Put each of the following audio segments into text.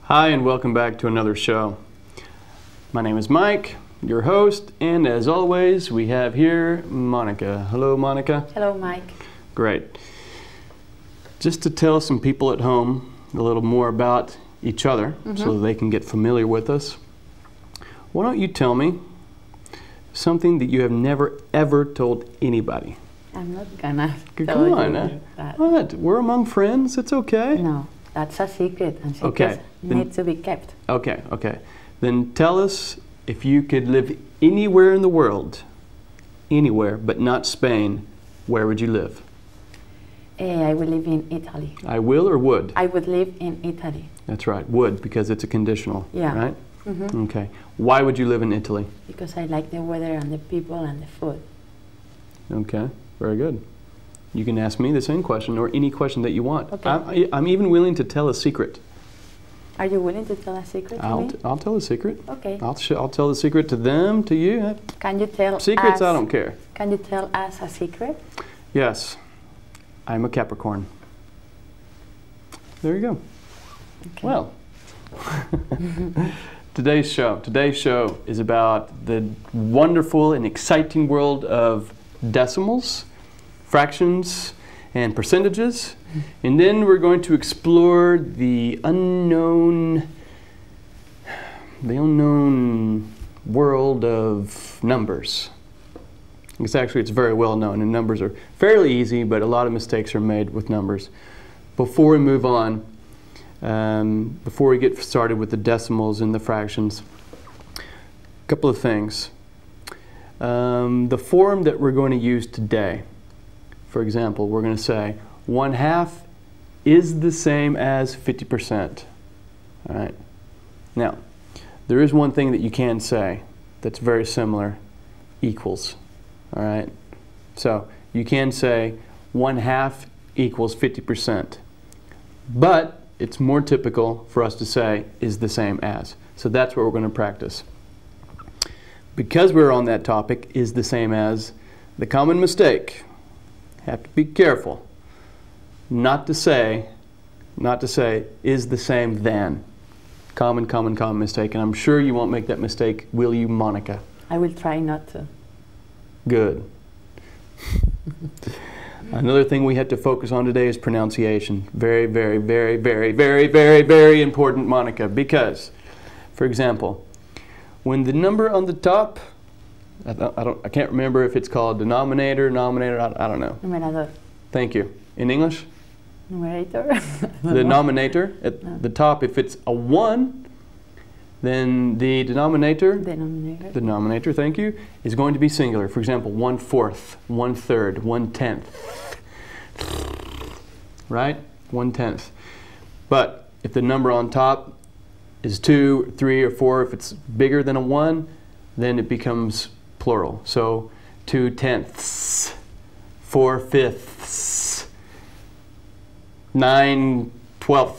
Hi, and welcome back to another show. My name is Mike, your host, and as always, we have here Monica. Hello, Monica. Hello, Mike. Great. Just to tell some people at home a little more about each other so that they can get familiar with us, why don't you tell me something that you have never ever told anybody? I'm not gonna Come on, that. What? We're among friends, it's okay. No, that's a secret, and secrets need to be kept. Okay. Then tell us, if you could live anywhere in the world, anywhere but not Spain, where would you live? I would live in Italy. I will or would? I would live in Italy. That's right, would, because it's a conditional, right? Okay. Why would you live in Italy? Because I like the weather and the people and the food. Okay, very good. You can ask me the same question or any question that you want. Okay. I'm even willing to tell a secret. Are you willing to tell a secret to me? I'll tell a secret. Okay. I'll tell the secret to them, to you. Can you tell Secrets, us, I don't care. Can you tell us a secret? Yes, I'm a Capricorn. There you go. Okay. Well, today's show is about the wonderful and exciting world of decimals, fractions, and percentages. And then we're going to explore the unknown world of numbers. It's very well known, and numbers are fairly easy, but a lot of mistakes are made with numbers. Before we move on, before we get started with the decimals and the fractions, a couple of things. The form that we're going to use today, for example, we're going to say 1/2 is the same as 50%. All right. Now, there is one thing that you can say that's very similar: equals. All right. So you can say 1/2 equals 50%, but it's more typical for us to say is the same as. So that's what we're going to practice. Because we're on that topic, is the same as, the common mistake, have to be careful not to say is the same than. Common mistake, and I'm sure you won't make that mistake, will you, Monica? I will try not to. Good. Another thing we have to focus on today is pronunciation. Very important, Monica, because, for example, when the number on the top, I can't remember if it's called denominator, I don't know. Numerador. Thank you. In English? Numerator. The denominator at the top, if it's a 1, then the denominator, thank you, is going to be singular. For example, 1/4, 1/3, 1/10. Right? 1/10. But if the number on top is 2, 3, or 4, if it's bigger than a 1, then it becomes plural. So 2/10, 4/5, 9/12.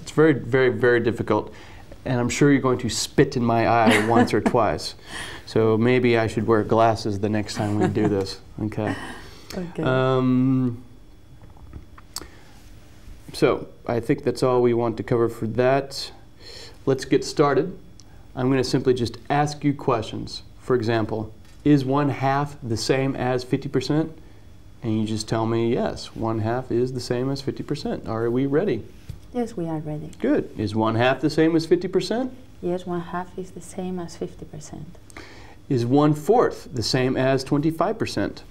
It's very difficult. And I'm sure you're going to spit in my eye once or twice. So maybe I should wear glasses the next time we do this. Okay. Okay. So I think that's all we want to cover for that. Let's get started. I'm going to simply just ask you questions. For example, is 1/2 the same as 50%? And you just tell me, yes, 1/2 is the same as 50%. Are we ready? Yes, we are ready. Good. Is 1/2 the same as 50%? Yes, 1/2 is the same as 50%. Is 1/4 the same as 25%?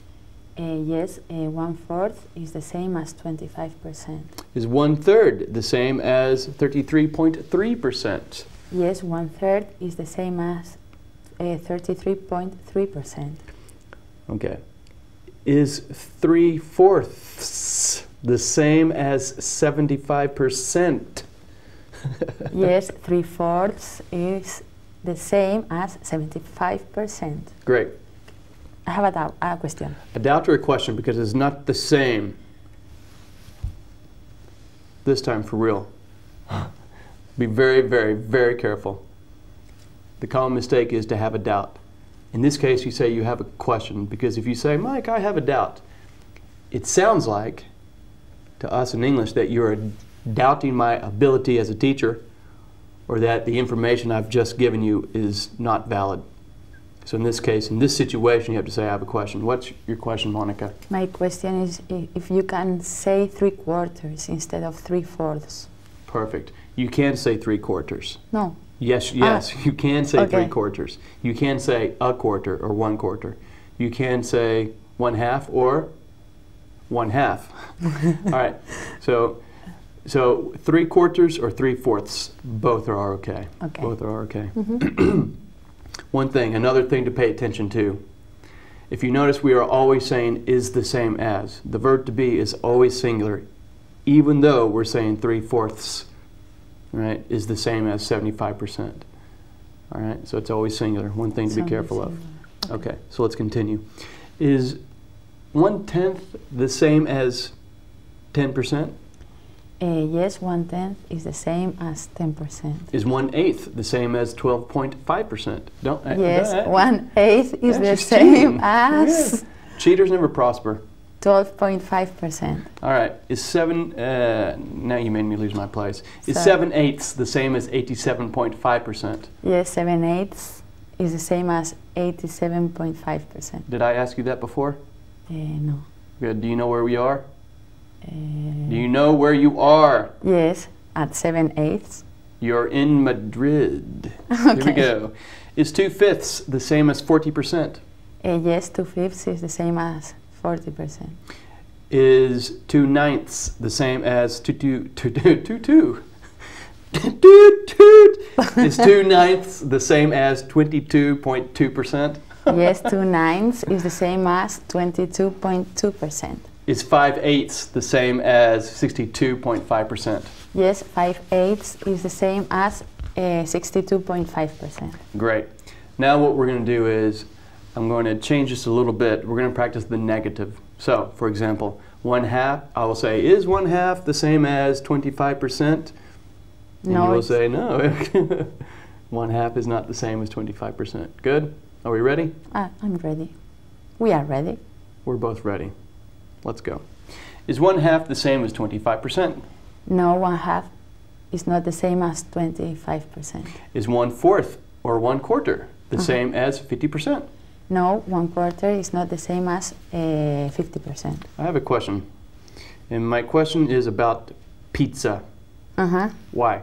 Yes, 1/4 is the same as 25%. Is 1/3 the same as 33.3%? Yes, 1/3 is the same as 33.3%. Okay. Is 3/4 the same as 75%? Yes, 3/4 is the same as 75%. Great. I have a question. A doubt or a question, because it's not the same. This time for real. Be very careful. The common mistake is to have a doubt. In this case, you say you have a question, because if you say, Mike, I have a doubt, it sounds like, to us in English, that you're doubting my ability as a teacher, or that the information I've just given you is not valid. So in this case, in this situation, you have to say, I have a question. What's your question, Monica? My question is if you can say 3/4 instead of 3/4. Perfect. You can say 3/4. No. Yes, you can say 3/4. You can say a quarter or 1/4. You can say 1/2 or 1/2. All right. So 3/4 or 3/4, both are okay. Okay. Both are okay. Mm-hmm. Another thing to pay attention to. If you notice, we are always saying is the same as. The verb to be is always singular, even though we're saying 3/4, right, is the same as 75%. All right, so it's always singular. One thing to be careful of. Okay, so let's continue. Is 1/10 the same as 10%? Yes, 1/10 is the same as 10%. Is 1/8 the same as 12.5%? Yes, 1/8 is the same as Cheaters never prosper. 12.5%. All right. Is 7? Now you made me lose my place. Is 7/8 the same as 87.5%? Yes, 7/8 is the same as 87.5%. Did I ask you that before? No. Good. Do you know where we are? Do you know where you are? Yes, at 7/8. You're in Madrid. Okay. Here we go. Is 2/5 the same as 40%? Yes, 2/5 is the same as 40%. Is 2/9 the same as 2/2? Is 2/9 the same as 22.2%? Yes, 2/9 is the same as 22.2%. Is 5/8 the same as 62.5%? Yes, 5/8 is the same as 62.5%. Great. Now what we're going to do is, I'm going to change this a little bit. We're going to practice the negative. So, for example, 1/2, I will say, is 1/2 the same as 25%? And No, you will say, no. 1/2 is not the same as 25%. Good? Are we ready? I'm ready. We are ready. We're both ready. Let's go. Is 1/2 the same as 25%? No, 1/2 is not the same as 25%. Is 1/4 or 1/4 the same as 50%? No, 1/4 is not the same as 50%. I have a question. And my question is about pizza. Why?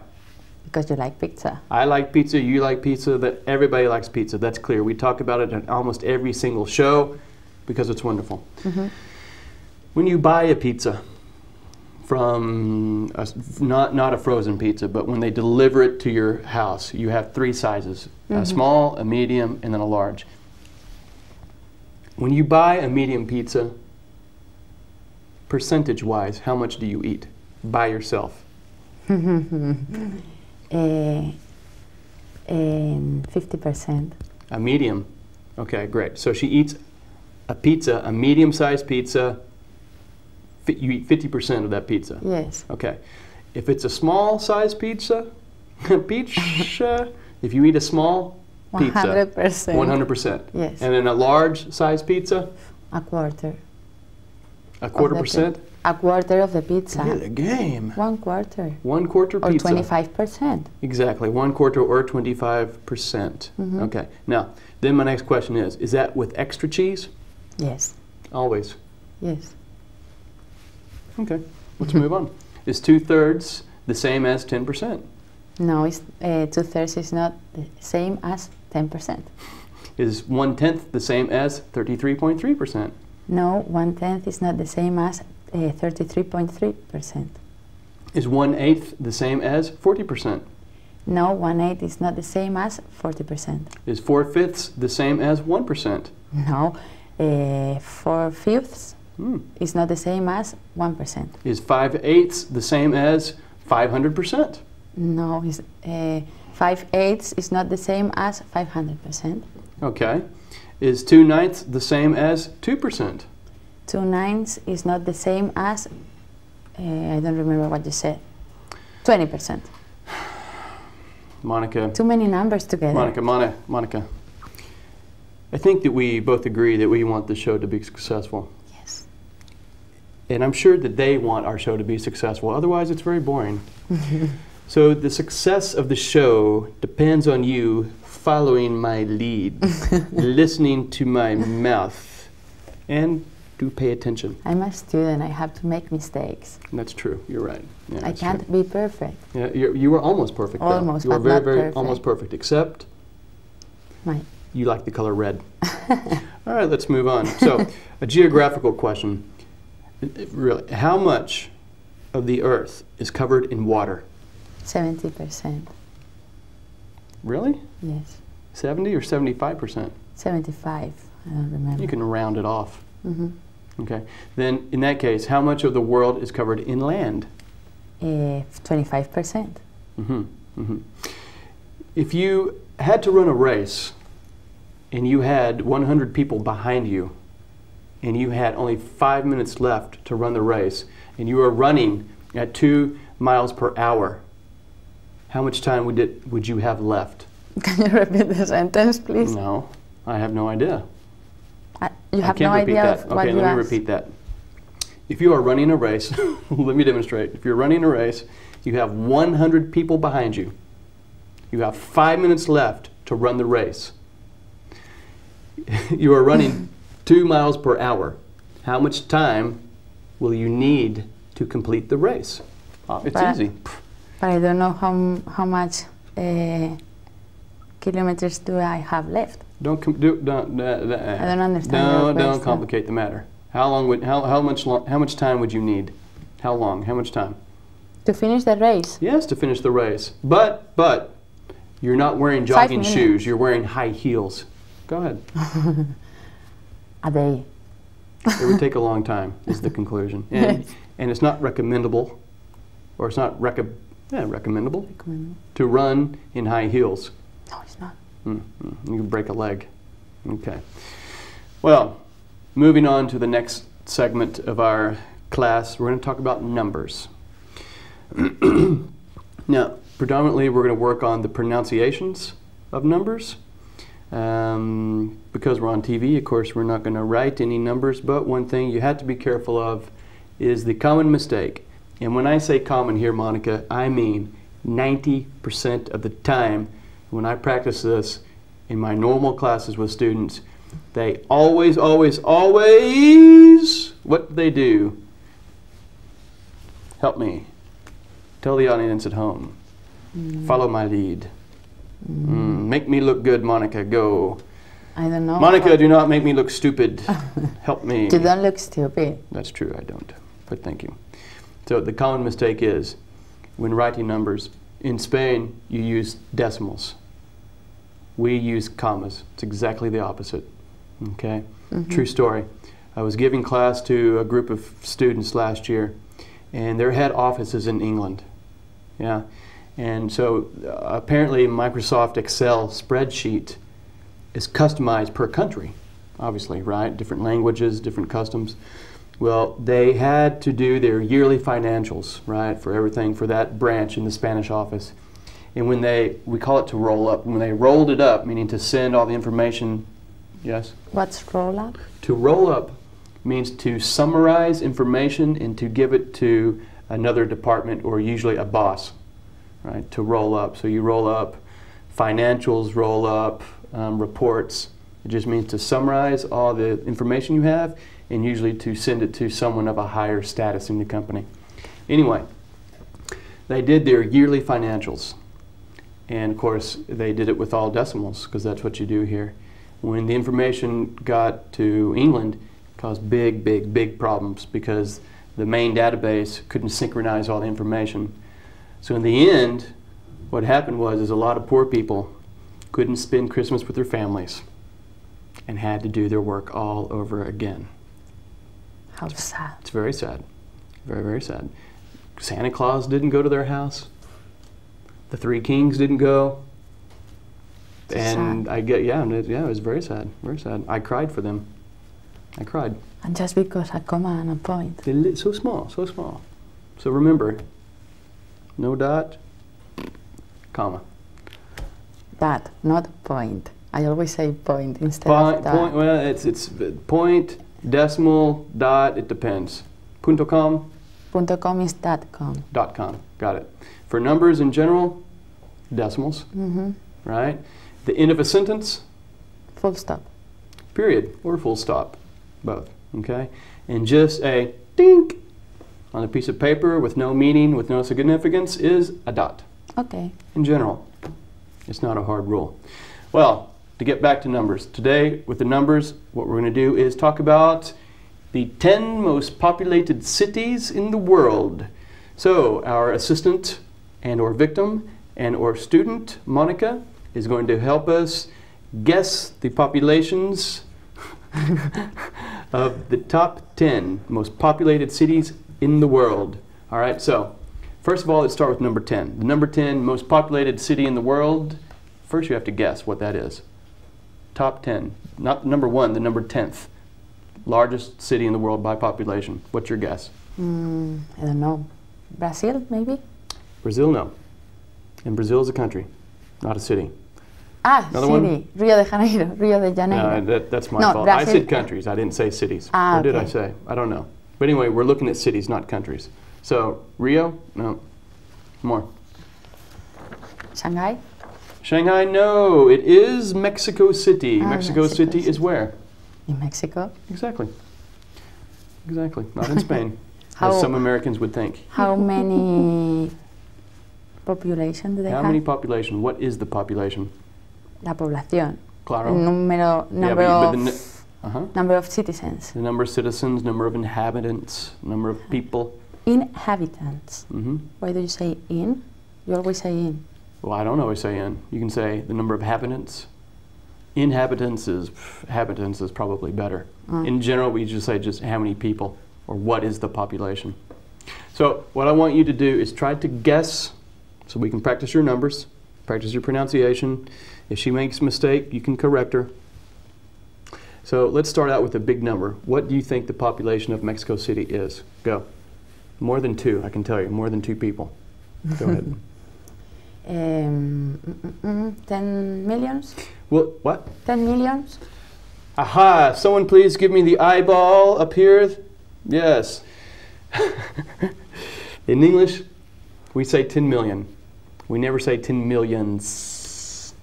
Because you like pizza. I like pizza, you like pizza, that everybody likes pizza. That's clear. We talk about it in almost every single show because it's wonderful. When you buy a pizza from, not a frozen pizza, but when they deliver it to your house, you have 3 sizes, a small, a medium, and then a large. When you buy a medium pizza, percentage-wise, how much do you eat by yourself? 50%. A medium. Okay, great. So she eats a pizza, a medium-sized pizza. You eat 50% of that pizza. Yes. Okay. If it's a small-sized pizza, if you eat a small pizza, 100%. 100%. Yes. And then a large-sized pizza, A quarter. a quarter percent. A quarter of the pizza. Yeah, the game. 1/4. 1/4 Or pizza. 25%. Exactly, 1/4 or 25%. Okay. Now, then my next question is that with extra cheese? Yes. Always. Yes. Okay, let's move on. Is 2/3 the same as 10%? No, it's 2/3 is not the same as 10%. Is 1/10 the same as 33.3%? No, 1/10 is not the same as 33.3%. Is 1/8 the same as 40%? No, 1/8 is not the same as 40%. Is 4/5 the same as 1%? No, 4/5 is not the same as 1%. Is 5/8 the same as 500%? No, 5/8 is not the same as 500%. Okay. Is 2/9 the same as 2%? 2/9 is not the same as, I don't remember what you said, 20%. Monica. Too many numbers together. Monica. I think that we both agree that we want the show to be successful. Yes. And I'm sure that they want our show to be successful. Otherwise, it's very boring. So the success of the show depends on you following my lead, listening to my mouth, and do pay attention. I'm a student. I have to make mistakes. That's true. You're right. Yeah, I can't be perfect. Yeah, you were almost perfect. Though. Almost, you were but very, not very perfect. almost perfect. Except you like the color red. All right, let's move on. So, a geographical question. Really, how much of the Earth is covered in water? 70%. Really? Yes. 70 or 75%? 75. I don't remember. You can round it off. Mm-hmm. Okay. Then, in that case, how much of the world is covered in land? 25%. Mm-hmm. Mm-hmm. If you had to run a race and you had 100 people behind you and you had only 5 minutes left to run the race and you were running at 2 miles per hour, how much time would you have left? Can you repeat the sentence, please? No, I have no idea. You have I can't no repeat idea that. of what Okay, you let me asked. repeat that. If you are running a race, let me demonstrate. If you're running a race, you have 100 people behind you. You have 5 minutes left to run the race. You are running 2 miles per hour. How much time will you need to complete the race? It's easy. But I don't know how much kilometers do I have left. I don't understand. Don't complicate the matter. How much time would you need? How long? How much time? To finish the race? Yes, to finish the race. But you're not wearing jogging shoes. You're wearing high heels. Go ahead. A day. It would take a long time, is the conclusion. And it's not recommendable, or it's not recommendable to run in high heels. No, it's not. You can break a leg. Okay. Well, moving on to the next segment of our class, we're going to talk about numbers. Now, predominantly we're going to work on the pronunciations of numbers. Because we're on TV, of course, we're not going to write any numbers, but one thing you have to be careful of is the common mistake. And when I say common here, Monica, I mean 90% of the time when I practice this in my normal classes with students, they always, what they do? Help me. Tell the audience at home. Follow my lead. Make me look good, Monica, go. I don't know. Monica, do not make me look stupid. Help me. You don't look stupid. That's true, I don't, but thank you. So the common mistake is, when writing numbers, in Spain, you use decimals. We use commas. It's exactly the opposite, okay? True story. I was giving class to a group of students last year, and their head office is in England, yeah? And so apparently Microsoft Excel spreadsheet is customized per country, obviously, right? Different languages, different customs. Well, they had to do their yearly financials, right, for everything for that branch in the Spanish office. And when we call it to roll up, when they rolled it up, meaning to send all the information, yes? What's roll up? To roll up means to summarize information and to give it to another department or usually a boss. Right, to roll up. So you roll up financials, roll up reports. It just means to summarize all the information you have and usually to send it to someone of a higher status in the company. Anyway, they did their yearly financials. And of course, they did it with all decimals because that's what you do here. When the information got to England, it caused big problems because the main database couldn't synchronize all the information. So in the end, what happened was a lot of poor people couldn't spend Christmas with their families and had to do their work all over again. How sad. It's very sad. Very sad. Santa Claus didn't go to their house. The Three Kings didn't go. And it was very sad. Very sad. I cried for them. I cried. And just because a comma and a point. So small. So remember, no dot, comma. Dot, not point. I always say point instead of dot. Point, well, it's point, decimal, dot, it depends. Punto com, .com is .com. .com, got it. For numbers in general, decimals, right? The end of a sentence, Full stop. period, or full stop, both, okay? And just a dink on a piece of paper with no meaning, with no significance, is a dot. Okay. In general, it's not a hard rule. Well, to get back to numbers, today with the numbers, what we're going to do is talk about the 10 most populated cities in the world. So our assistant and or victim and or student, Monica, is going to help us guess the populations of the top 10 most populated cities in the world. All right, so first of all, let's start with number 10. The number 10 most populated city in the world, first you have to guess what that is. Top 10, not number 1, the number 10th. Largest city in the world by population. What's your guess? I don't know. Brazil, maybe? Brazil, no. And Brazil is a country, not a city. Ah, Another city. one? Rio de Janeiro. Rio de Janeiro. That's my No, fault. I Brazil. said countries. I didn't say cities. Ah, Or did I okay. say? I don't know. But anyway, we're looking at cities, not countries. So, Rio? No. More. Shanghai? Shanghai? No. It is Mexico City. Ah, Mexico Mexico City is City. where? In Mexico? Exactly. Exactly. Not in Spain, How- as some Americans would think. How many population do they How have? many population? What is the population? La población. Claro. Number Number of citizens. The number of citizens, number of inhabitants, number of people. Inhabitants. Why do you say in? You always say in. Well, I don't always say in. You can say the number of inhabitants. Inhabitants is probably better. In general, we just say just how many people or what is the population. So what I want you to do is try to guess so we can practice your numbers, practice your pronunciation. If she makes a mistake, you can correct her. So let's start out with a big number. What do you think the population of Mexico City is? Go. More than 2, I can tell you. More than 2 people. Go ahead. 10 millions? Well, what? 10 millions? Aha! Someone please give me the eyeball up here. Yes. In English, we say 10 million. We never say 10 millions.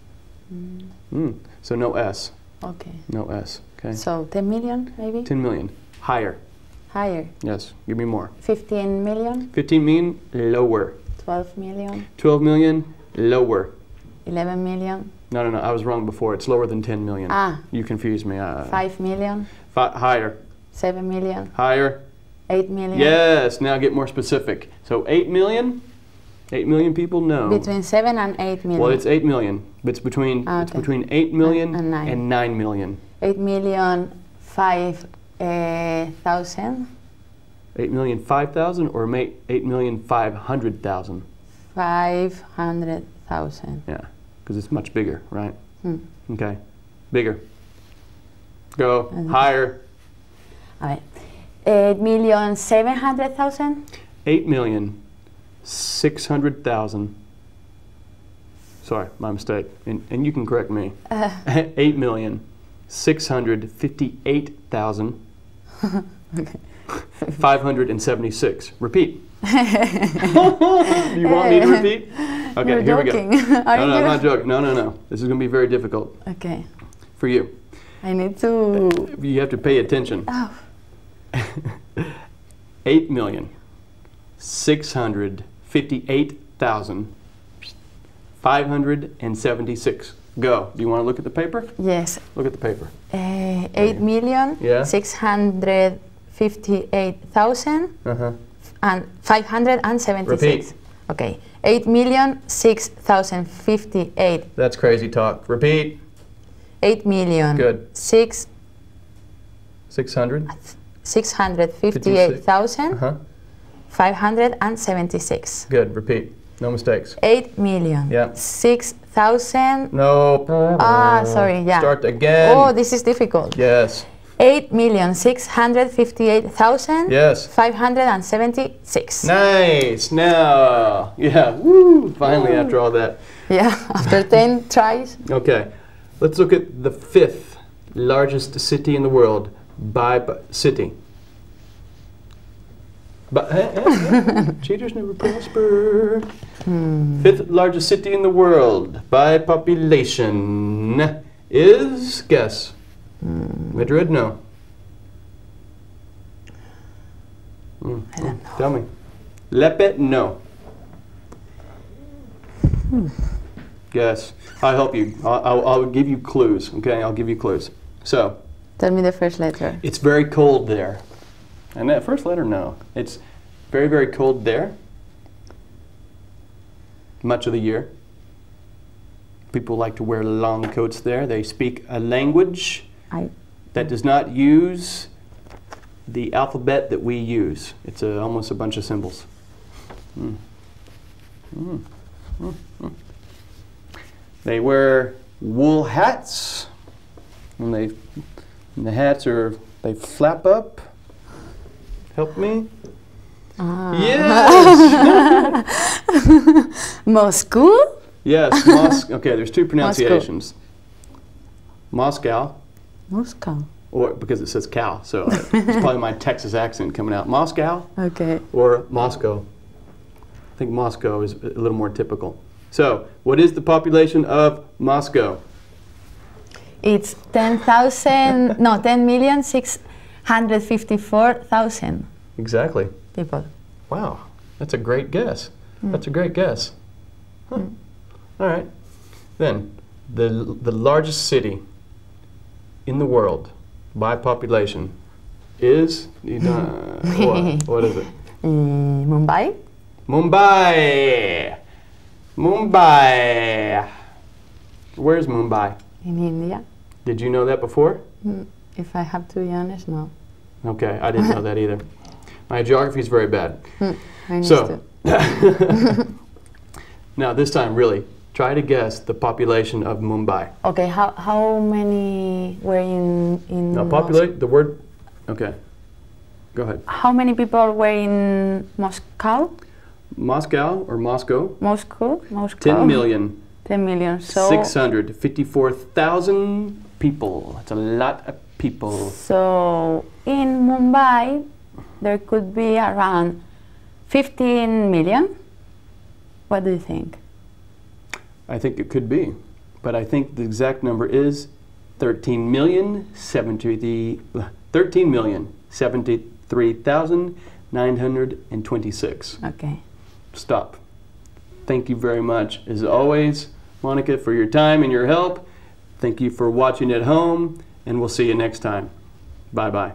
So no S. Okay. No S. Okay. So 10 million, maybe? 10 million. Higher. Higher. Yes. Give me more. 15 million? 15 million. Lower. 12 million? 12 million. Lower. 11 million? No, no, no. I was wrong before. It's lower than 10 million. Ah. You confused me. 5 million? Higher. 7 million? Higher. 8 million? Yes. Now get more specific. So 8 million? 8 million people? No. Between 7 and 8 million. Well, it's 8 million. But it's between it's Okay. between 8 million And 9. and 9 million. 8 million 5,000? 8 million 5,000 or 8 million 500,000? 500,000. Yeah, because it's much bigger, right? Okay, bigger. Go higher. A ver. 8,700,000? 8,600,000. Sorry, my mistake. And you can correct me. 8,658,000. Okay. 576. Repeat. Do you want me to repeat? Okay, You're here joking. we go. Are No, you no, I'm not joking. No, no, no. This is going to be very difficult Okay. for you. I need to... You have to pay attention. Oh. 8,658,576. Go. Do you want to look at the paper? Yes. Look at the paper. 8,658,000 and 576. Repeat. Okay. 8,006,058. That's crazy talk. Repeat. 8 million. Good. 600. 600. 658,000 576. Good. Repeat. No mistakes. 8 million. Yeah. 6,000. No. Sorry. Yeah. Start again. Oh, this is difficult. Yes. 8,658,000 Yes. 576. Nice. Now. Yeah. Woo. Finally, after all that. Yeah, after 10 tries. Okay. Let's look at the 5th largest city in the world by city. But cheaters never prosper. Fifth largest city in the world by population is, guess. Madrid, no. I don't know. Tell me. Lepe, no. Guess. I'll help you. I'll give you clues, okay? I'll give you clues. So. Tell me the first letter. It's very cold there. And that first letter, no. It's very, very cold there. Much of the year. People like to wear long coats there. They speak a language that does not use the alphabet that we use. It's almost a bunch of symbols. They wear wool hats, and the hats they flap up. Help me. Yes. Moscow? Yes, Moscow. Okay, there's two pronunciations. Moscow. Moscow. Or because it says cow, so it's probably my Texas accent coming out. Moscow. Okay. Or Moscow. I think Moscow is a little more typical. So, what is the population of Moscow? It's 10,654,000 Exactly. people. Wow, that's a great guess. That's a great guess. Huh. All right. Then, the largest city in the world by population is, what is it? Mumbai? Mumbai! Mumbai! Where's Mumbai? In India. Did you know that before? If I have to be honest, no. Okay, I didn't know that either. My geography is very bad. So, now this time, really, try to guess the population of Mumbai. okay, how many were in Now, populate, the word, okay, go ahead. How many people were in Moscow? Moscow or Moscow? Moscow? 10 million. 10 million. So 654,000 people. That's a lot of people. So in Mumbai, there could be around 15 million. What do you think? I think it could be, but I think the exact number is 13,073,926. Okay. Stop. Thank you very much, as always, Monica, for your time and your help. Thank you for watching at home, and we'll see you next time. Bye-bye.